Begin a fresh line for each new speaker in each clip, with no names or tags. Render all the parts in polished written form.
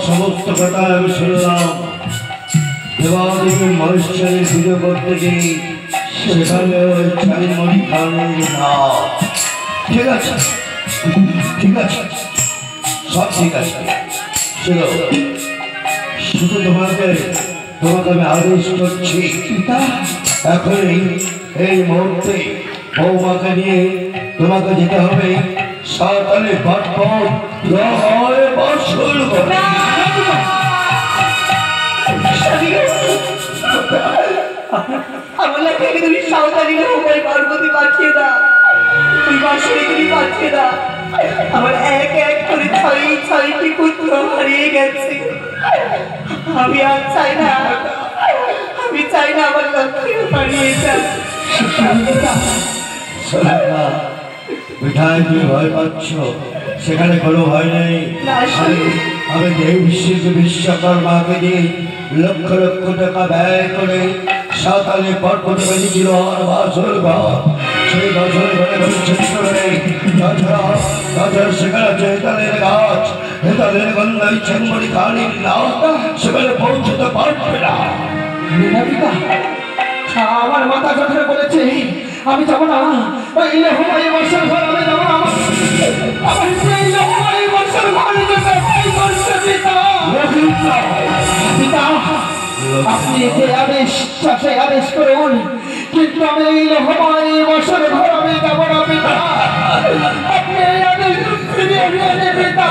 সমস্ত কথা আমি শুনলাম। দেবাদেবী মহেশ্বরের পুজো করতে গিয়ে সেখানে ওই চারিমণি খানের নাম। ঠিক আছে, ঠিক আছে, সব ঠিক আছে। শুধু তোমাকে আমি আদেশ করছি, এখনই এই মুহূর্তে বৌমাকে নিয়ে তোমাকে যেতে হবে সাঁওতালি বাটপথ বসল করে।
পার্বতী পাঠিয়ে দা, তুই বাসরে তুমি পাঠিয়ে দা। আমার এক এক করে ছয়টি পুত্র হারিয়ে গেছে। আমি আর চাই না, আমি চাই না আমার লক্ষ্মী হারিয়ে যাক।
মিঠাই তুমি ভয় পাচ্ছ, সেখানে কোনো ভয় নেই। আমি দেব বিশ্বকর্মাকে দিয়ে লক্ষ লক্ষ টাকা ব্যয় করে সাঁওতালি পর্বত বেঁধেছিল বাসর ঘর। সেই বাসর ঘরে তাছাড়া সেখানে আছে হেতালের গাছ, হেতালের গন্ধাই চেঙ্গড়ি খানির নাও, সেখানে পৌঁছতে পারবে না।
আমার মাথা কথা বলেছে আমি যাবো না। ওই হুমায়ুন বর্ষার ঘর আমি যাবো না। আমার সেই হুমায়ুন বর্ষার ঘরে যেতে ভয় করছে পিতা। পিতা আপনি যে আদেশ করুন, কিন্তু আমি এই হুমায়ুন বর্ষার ঘর আমি যাবো না পিতা। আপনি এই আদেশ ফিরিয়ে নিয়ে পিতা।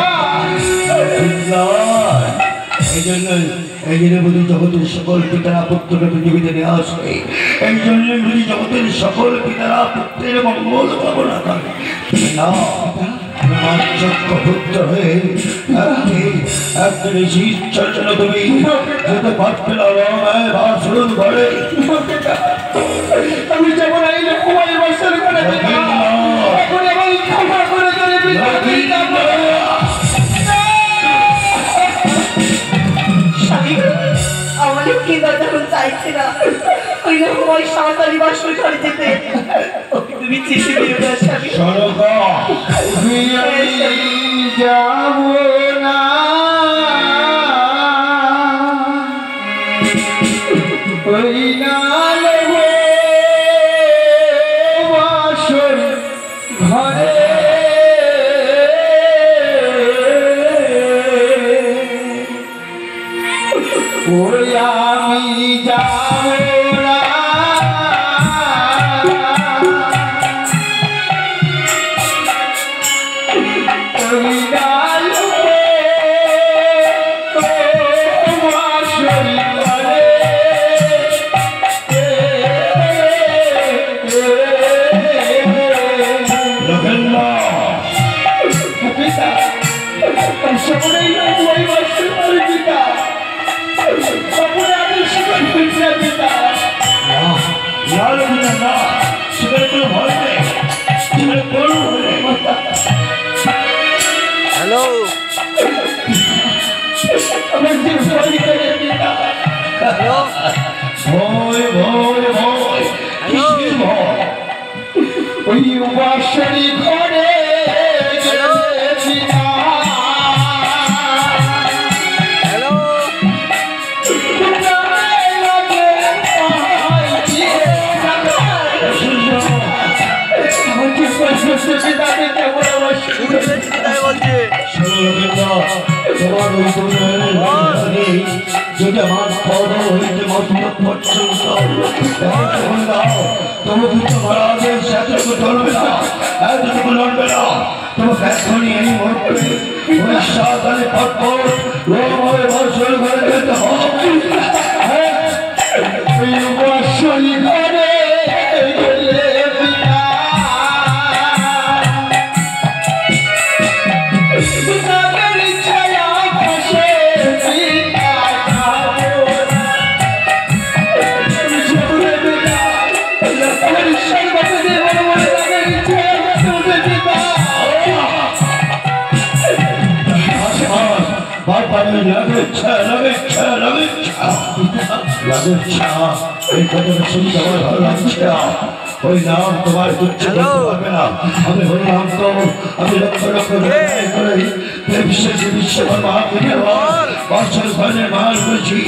এই জন্য বুঝি জগতের সকল পিতারা পুত্রকে পৃথিবীতে নিয়ে আসে। এই জন্য বুঝি জগতের সকল পিতারা পুত্রের মঙ্গল কামনা করে। না, পুত্র হয়ে একদিন ইচ্ছার জন্য তুমি যেতে পারবে না বাসর ঘরে।
আমি যাবো না এই হুমায়ুন বর্ষার ঘরে।
আমাদের কেদার যখন চাইছে না ওই রকম ওই সাঁওতালি বাসর ঘরে যেতে, তুমি তুমি চিঠি দিও না স্বামী।
সরকা
যাব না ওই নাল বাসর ঘরে ওই আমি যাব না ওই নাল বাসর ঘরে পিতা সকলেই ওই বাসর ঘরে পিতা সকলে আমি শিকার করছি পিতা
না সেখানে কোনো ভয় নেই, সেখানে কোনো ভয় নেই।
হ্যালো
আমার যে ভয় করে পিতা
হ্যালো
ভয় ভয় ভয় কিসের ভয়?
ওই বাসরি ঘরে গেলে পিতা
হ্যালো
লাগে পাহাড় দিয়ে আমার যে কষ্ট পিতা পিতা বড় বাসরি
শুনতে পেয়েছি তাই বলছে
তোমার ওই দুনিয়ার রাজধানী যদি আমার পদ হইতে মতলব পর্যন্ত তখন দাও, তবু কিন্তু মহারাজের এতটুকু চলবে না, এতটুকু লড়বে না। তোমাকে এখনই এই মুহূর্তে ওই সাতালে পটপট রোময় বর্ষণ করে যেতে হবে।
ওই বাসরি ঘরে গেলে পিতা পিতাদের ছায়া খসে পিতা খাবো না সবরে পিতা আমার সর্বপদে বড় বড় তাদের ছায়া খসে পিতা
বারবার লাগেচ্ছা এই কথাটা শুনতে আমার ভালো লাগছে না। ওই নাম তোমার তুচ্ছ করতে পারবে না। আমি বললাম তো আমি লক্ষ লক্ষ ব্যয় করে বিশ্বকর্মা বর্ষের ঘরের মাল করেছি,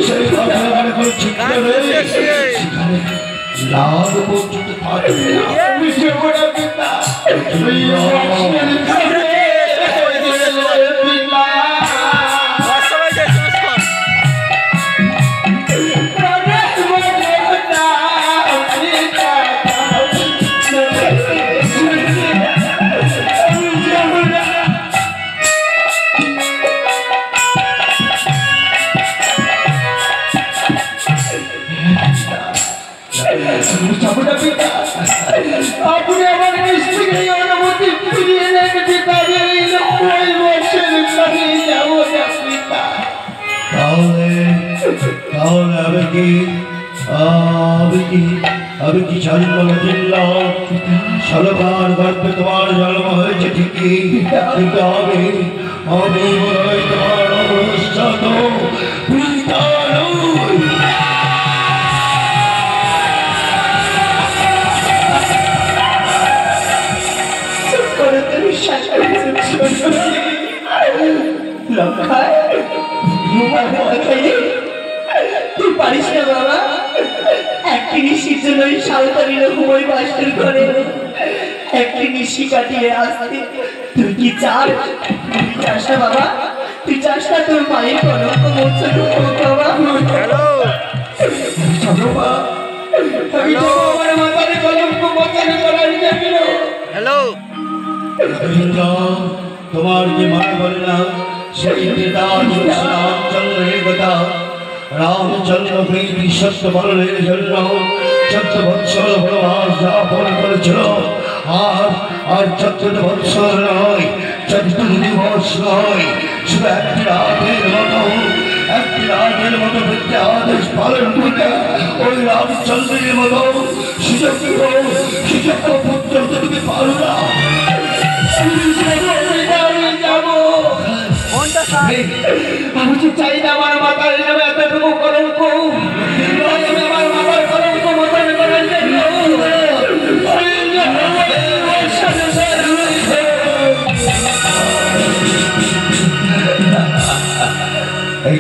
সেই কথা মনে করছি সেখানে লাভ পর্যন্ত পারবে না।
আমি সবরে পিতা ওই বাসরি ঘরে গেলে পিতা
সবাই যাই নমস্কার
আপনি আমার মিস্ত্রি অনুমতি ফিরিয়ে নেন পিতা এই ওই বর্ষের ঘরে যাব না পিতা
তাহলে তাহলে আমি কি জন্ম দিলাম সলকার গর্ভে তোমার জন্ম হয়েছে ঠিকই, কিন্তু আমি বোধহয় তোমার অবস্থা তো পিতা নই।
করে তুমি শাসন লক্ষায় তুই পারিস না বাবা, একটি নিশির জন্য ওই সাঁওতালির হুমই বাসের ঘরে একটি নিশি কাটিয়ে আসতে তুই কি চাস না বাবা? তুই চাস না তোর মায়ের কলঙ্ক মোচন হোক বাবা?
হ্যালো
আমি তো আমার মাথার কলঙ্ক মোচন করার জন্য
হ্যালো
তোমার যে মনে বলে না সেই পিতা রামচন্দ্র কথা রামচন্দ্র প্রীতি সত্য পালনের জন্য 14 বৎসর বনবাস যাপন করেছিল। আর 14 বৎসর নয়, 14 দিবস নয়, শুধু একটি রাতের মতো প্রত্যেক আদেশ পালন করতে ওই রামচন্দ্রের মতো সুযোগ্য পুত্র তুমি পারো না।
ফোনটা স্যার
আমি তো চাই না আমার মাথার নামে এতটুকু কলঙ্ক, আমি আমার মাথার কলঙ্ক মোচন করার জন্য
এই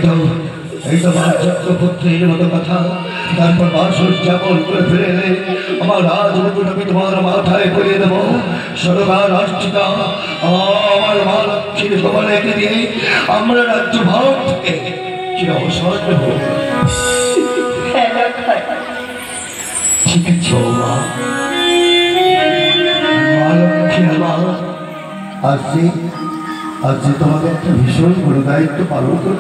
তো চক্রপুত্রের মতো কথা। তারপর বাসর যাপন করে ফিরে এলে আমার রাজমুকুট আমি তোমার মাথায় পরিয়ে দেবো। সরকার রাষ্ট্রিকা আমার মা লক্ষ্মীর গোপালকে দিয়ে আমরা রাজ্য ভারত থেকে চির অবসর নেব।
হ্যাঁ ডাক্তার,
ঠিক আছে মা। মা লক্ষ্মী আমার আজকে তোমাকে একটা ভীষণ বড় দায়িত্ব পালন করতে